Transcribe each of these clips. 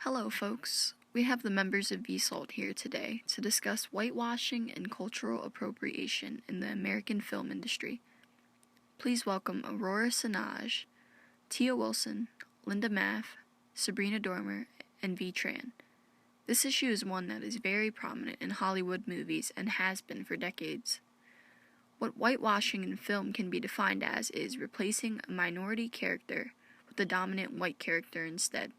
Hello, folks. We have the members of VSALT here today to discuss whitewashing and cultural appropriation in the American film industry. Please welcome Aurora Sinaj, Tia Wilson, Linda Maff, Sabrina Dormer, and V. Tran. This issue is one that is very prominent in Hollywood movies and has been for decades. What whitewashing in film can be defined as is replacing a minority character with a dominant white character instead.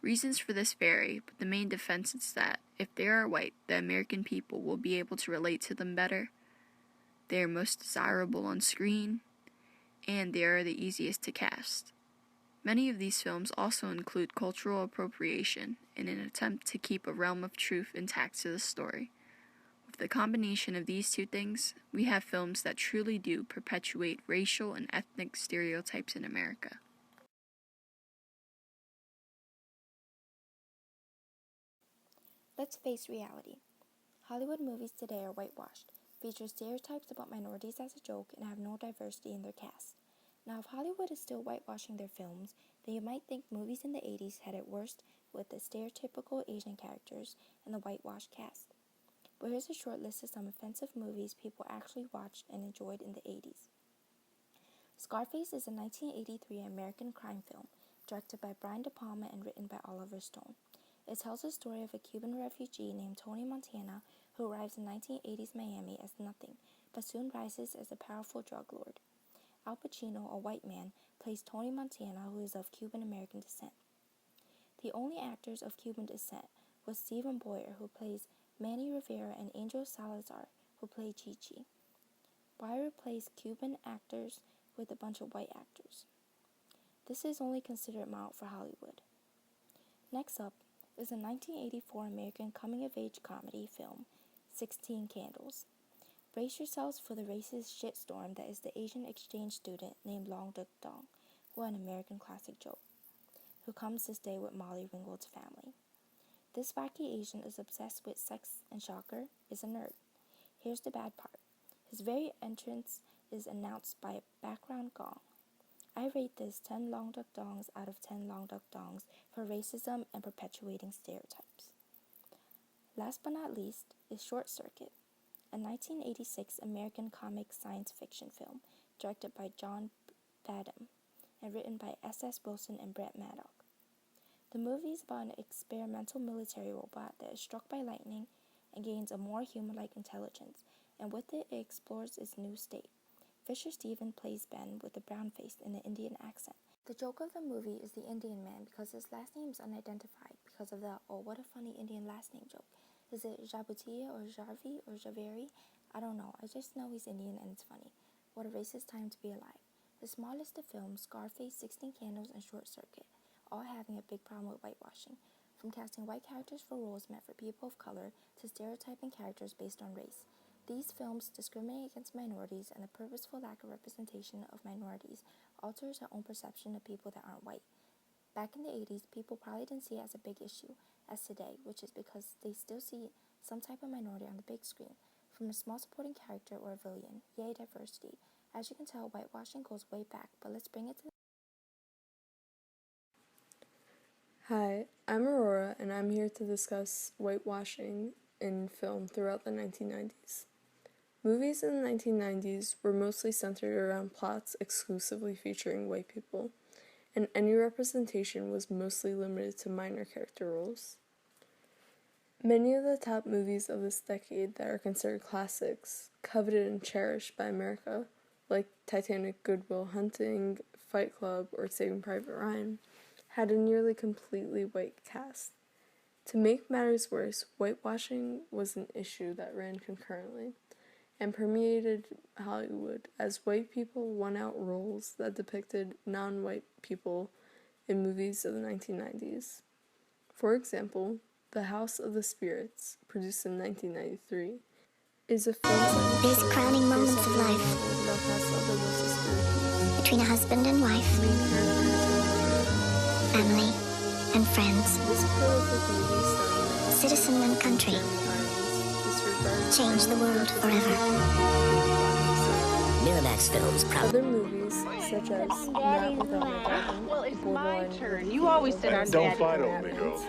Reasons for this vary, but the main defense is that if they are white, the American people will be able to relate to them better, they are most desirable on screen, and they are the easiest to cast. Many of these films also include cultural appropriation in an attempt to keep a realm of truth intact to the story. With the combination of these two things, we have films that truly do perpetuate racial and ethnic stereotypes in America. Let's face reality. Hollywood movies today are whitewashed, feature stereotypes about minorities as a joke, and have no diversity in their cast. Now, if Hollywood is still whitewashing their films, then you might think movies in the 80s had it worst with the stereotypical Asian characters and the whitewashed cast. But here's a short list of some offensive movies people actually watched and enjoyed in the 80s. Scarface is a 1983 American crime film, directed by Brian De Palma and written by Oliver Stone. It tells the story of a Cuban refugee named Tony Montana who arrives in 1980s Miami as nothing, but soon rises as a powerful drug lord. Al Pacino, a white man, plays Tony Montana, who is of Cuban-American descent. The only actors of Cuban descent was Stephen Boyer, who plays Manny Rivera, and Angel Salazar, who play Chi-Chi. Boyer replaced Cuban actors with a bunch of white actors. This is only considered mild for Hollywood. Next up is a 1984 American coming-of-age comedy film, 16 Candles. Brace yourselves for the racist shitstorm that is the Asian exchange student named Long Duk Dong, or an American classic joke, who comes to stay with Molly Ringwald's family. This wacky Asian is obsessed with sex and, shocker, is a nerd. Here's the bad part. His very entrance is announced by a background gong. I rate this 10 Long Duk Dongs out of 10 Long Duk Dongs for racism and perpetuating stereotypes. Last but not least is Short Circuit, a 1986 American comic science fiction film directed by John Badham and written by S.S. Wilson and Brett Maddock. The movie is about an experimental military robot that is struck by lightning and gains a more human-like intelligence, and with it explores its new state. Fisher Stephen plays Ben with a brown face and an Indian accent. The joke of the movie is the Indian man because his last name is unidentified because of the "oh, what a funny Indian last name" joke. Is it Jabutia or Jarvi or Javeri? I don't know. I just know he's Indian and it's funny. What a racist time to be alive. The smallest of films, Scarface, 16 Candles, and Short Circuit, all having a big problem with whitewashing, from casting white characters for roles meant for people of color to stereotyping characters based on race. These films discriminate against minorities, and the purposeful lack of representation of minorities alters our own perception of people that aren't white. Back in the 80s, people probably didn't see it as a big issue as today, which is because they still see some type of minority on the big screen, from a small supporting character or a villain. Yay, diversity. As you can tell, whitewashing goes way back, but let's bring it to Hi, I'm Aurora, and I'm here to discuss whitewashing in film throughout the 1990s. Movies in the 1990s were mostly centered around plots exclusively featuring white people, and any representation was mostly limited to minor character roles. Many of the top movies of this decade that are considered classics, coveted and cherished by America, like Titanic, Good Will Hunting, Fight Club, or Saving Private Ryan, had a nearly completely white cast. To make matters worse, whitewashing was an issue that ran concurrently and permeated Hollywood as white people won out roles that depicted non-white people in movies of the 1990s. For example, The House of the Spirits, produced in 1993, is a film These crowning moments of life between a husband and wife, family and friends, citizen and country, change the world forever. Miramax Films Other movies such as Not Without My Darling, Well, it's my borderline turn. movie You always of sit on West Daddy. African Don't fight over me, inhabitants,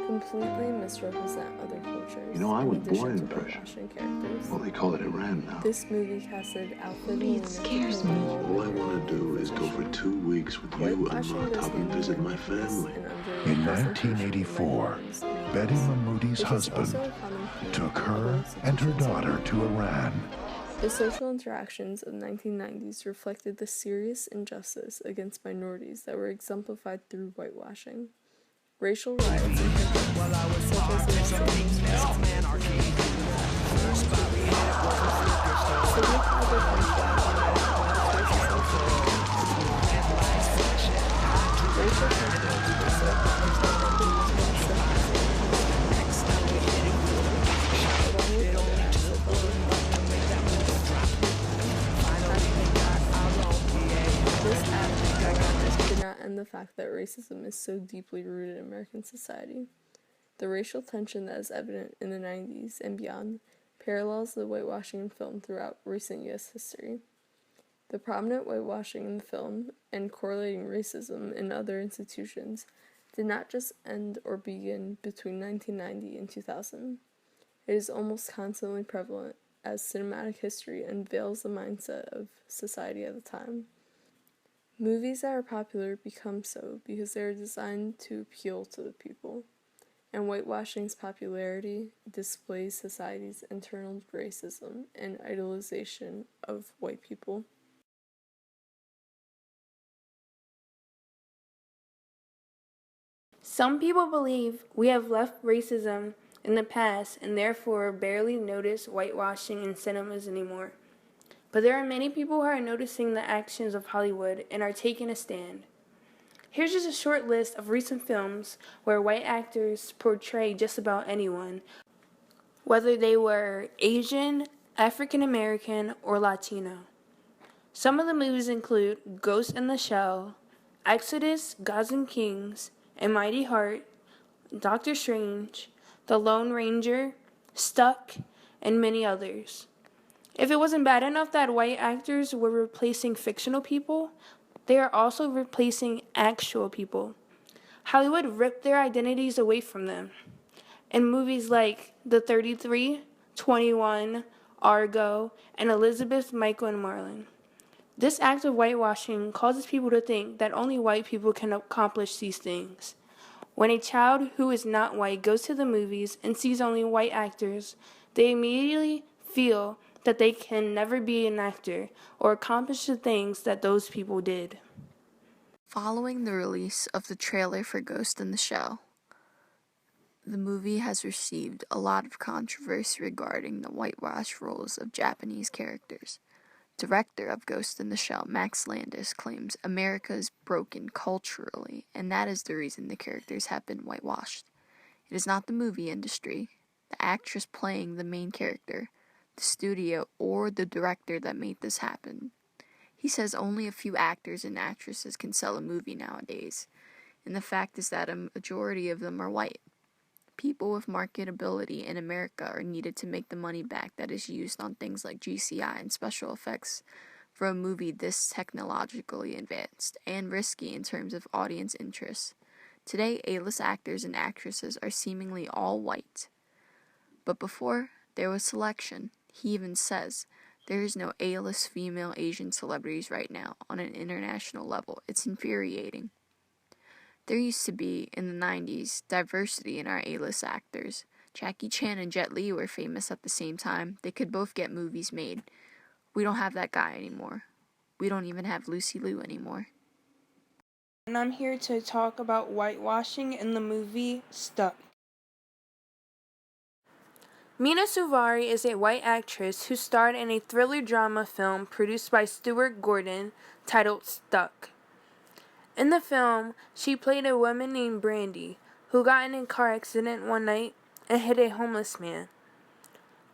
completely misrepresent other cultures. You know, I in was addition born to in Prussia. whitewashing characters. Well, they call it Iran now. This movie casted Alfred Lee, Molina it to scares play the me. role All I of want to do is go for 2 weeks with you and Whitewashing Ma does Top and gain visit my importance family. and In underrepresentation 1984, of minorities Betty in Mahmoudi's which is husband also a common theme took in other her and her institutions of daughter to Iran. The social interactions of the 1990s reflected the serious injustice against minorities that were exemplified through whitewashing. Racial riots and protests, such as the Los Angeles riots, signified the tension racial tension This act, however, did not end the fact that racism is so deeply rooted in American society. The racial tension that is evident in the 90s and beyond parallels the whitewashing in film throughout recent U.S. history. The prominent whitewashing in the film and correlating racism in other institutions did not just end or begin between 1990 and 2000. It is almost constantly prevalent as cinematic history unveils the mindset of society at the time. Movies that are popular become so because they are designed to appeal to the people, and whitewashing's popularity displays society's internal racism and idolization of white people. Some people believe we have left racism in the past and therefore barely notice whitewashing in cinemas anymore. But there are many people who are noticing the actions of Hollywood and are taking a stand. Here's just a short list of recent films where white actors portray just about anyone, whether they were Asian, African American, or Latino. Some of the movies include Ghost in the Shell, Exodus, Gods and Kings, A Mighty Heart, Doctor Strange, The Lone Ranger, Stuck, and many others. If it wasn't bad enough that white actors were replacing fictional people, they are also replacing actual people. Hollywood ripped their identities away from them. In movies like The 33, 21, Argo, and Elizabeth, Michael, and Marlon. This act of whitewashing causes people to think that only white people can accomplish these things. When a child who is not white goes to the movies and sees only white actors, they immediately feel that they can never be an actor or accomplish the things that those people did. Following the release of the trailer for Ghost in the Shell, the movie has received a lot of controversy regarding the whitewash roles of Japanese characters. Director of Ghost in the Shell, Max Landis, claims America is broken culturally, and that is the reason the characters have been whitewashed. It is not the movie industry, the actress playing the main character, the studio, or the director that made this happen. He says only a few actors and actresses can sell a movie nowadays, and the fact is that a majority of them are white. People with marketability in America are needed to make the money back that is used on things like GCI and special effects for a movie this technologically advanced and risky in terms of audience interest. Today, A-list actors and actresses are seemingly all white. But before, there was selection. He even says, there is no A-list female Asian celebrities right now on an international level. It's infuriating. There used to be, in the 90s, diversity in our A-list actors. Jackie Chan and Jet Li were famous at the same time. They could both get movies made. We don't have that guy anymore. We don't even have Lucy Liu anymore. And I'm here to talk about whitewashing in the movie Stuck. Mina Suvari is a white actress who starred in a thriller drama film produced by Stuart Gordon titled Stuck. In the film, she played a woman named Brandy, who got in a car accident one night and hit a homeless man.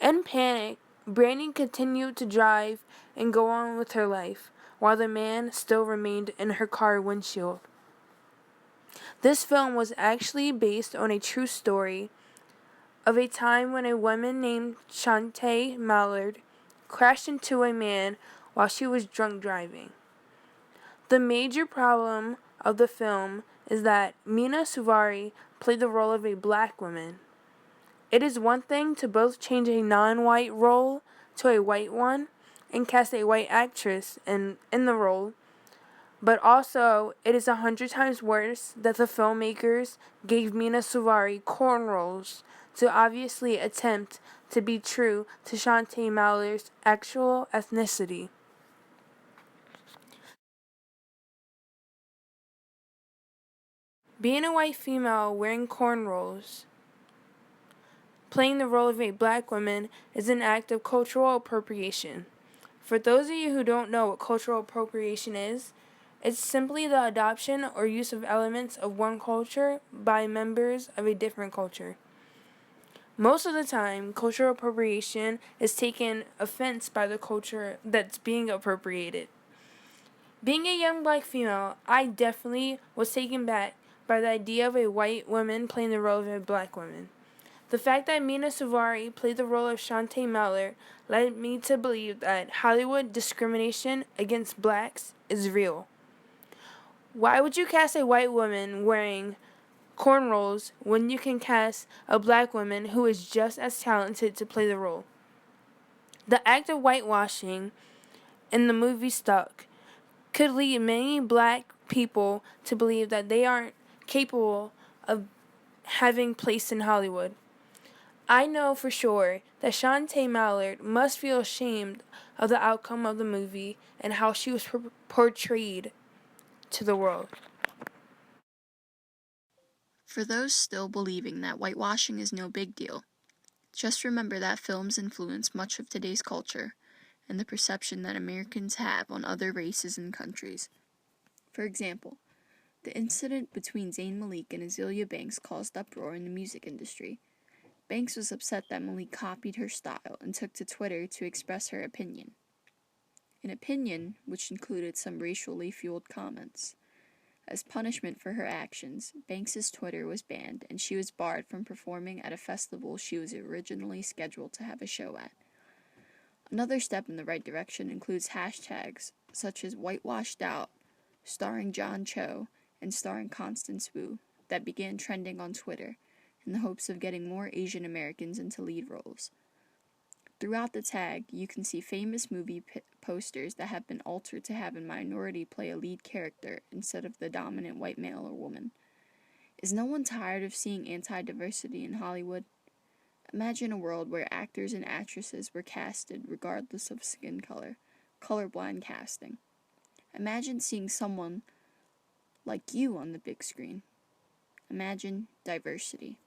In panic, Brandy continued to drive and go on with her life, while the man still remained in her car windshield. This film was actually based on a true story of a time when a woman named Shantae Mallard crashed into a man while she was drunk driving. The major problem of the film is that Mina Suvari played the role of a black woman. It is one thing to both change a non-white role to a white one and cast a white actress in the role, but also it is 100 times worse that the filmmakers gave Mina Suvari cornrows to obviously attempt to be true to Shantae Maller's actual ethnicity. Being a white female wearing cornrows, playing the role of a black woman, is an act of cultural appropriation. For those of you who don't know what cultural appropriation is, it's simply the adoption or use of elements of one culture by members of a different culture. Most of the time, cultural appropriation is taken offense by the culture that's being appropriated. Being a young black female, I definitely was taken back by the idea of a white woman playing the role of a black woman. The fact that Mina Suvari played the role of Shantae Mallet led me to believe that Hollywood discrimination against blacks is real. Why would you cast a white woman wearing cornrows when you can cast a black woman who is just as talented to play the role? The act of whitewashing in the movie Stuck could lead many black people to believe that they aren't capable of having place in Hollywood. I know for sure that Shantae Mallard must feel ashamed of the outcome of the movie and how she was portrayed to the world. For those still believing that whitewashing is no big deal, just remember that films influence much of today's culture and the perception that Americans have on other races and countries. For example, the incident between Zayn Malik and Azealia Banks caused uproar in the music industry. Banks was upset that Malik copied her style and took to Twitter to express her opinion. An opinion which included some racially fueled comments. As punishment for her actions, Banks's Twitter was banned and she was barred from performing at a festival she was originally scheduled to have a show at. Another step in the right direction includes hashtags such as Whitewashed Out, starring John Cho, and starring Constance Wu, that began trending on Twitter in the hopes of getting more Asian Americans into lead roles. Throughout the tag, you can see famous movie posters that have been altered to have a minority play a lead character instead of the dominant white male or woman. Is no one tired of seeing anti-diversity in Hollywood? Imagine a world where actors and actresses were casted regardless of skin color, colorblind casting. Imagine seeing someone like you on the big screen. Imagine diversity.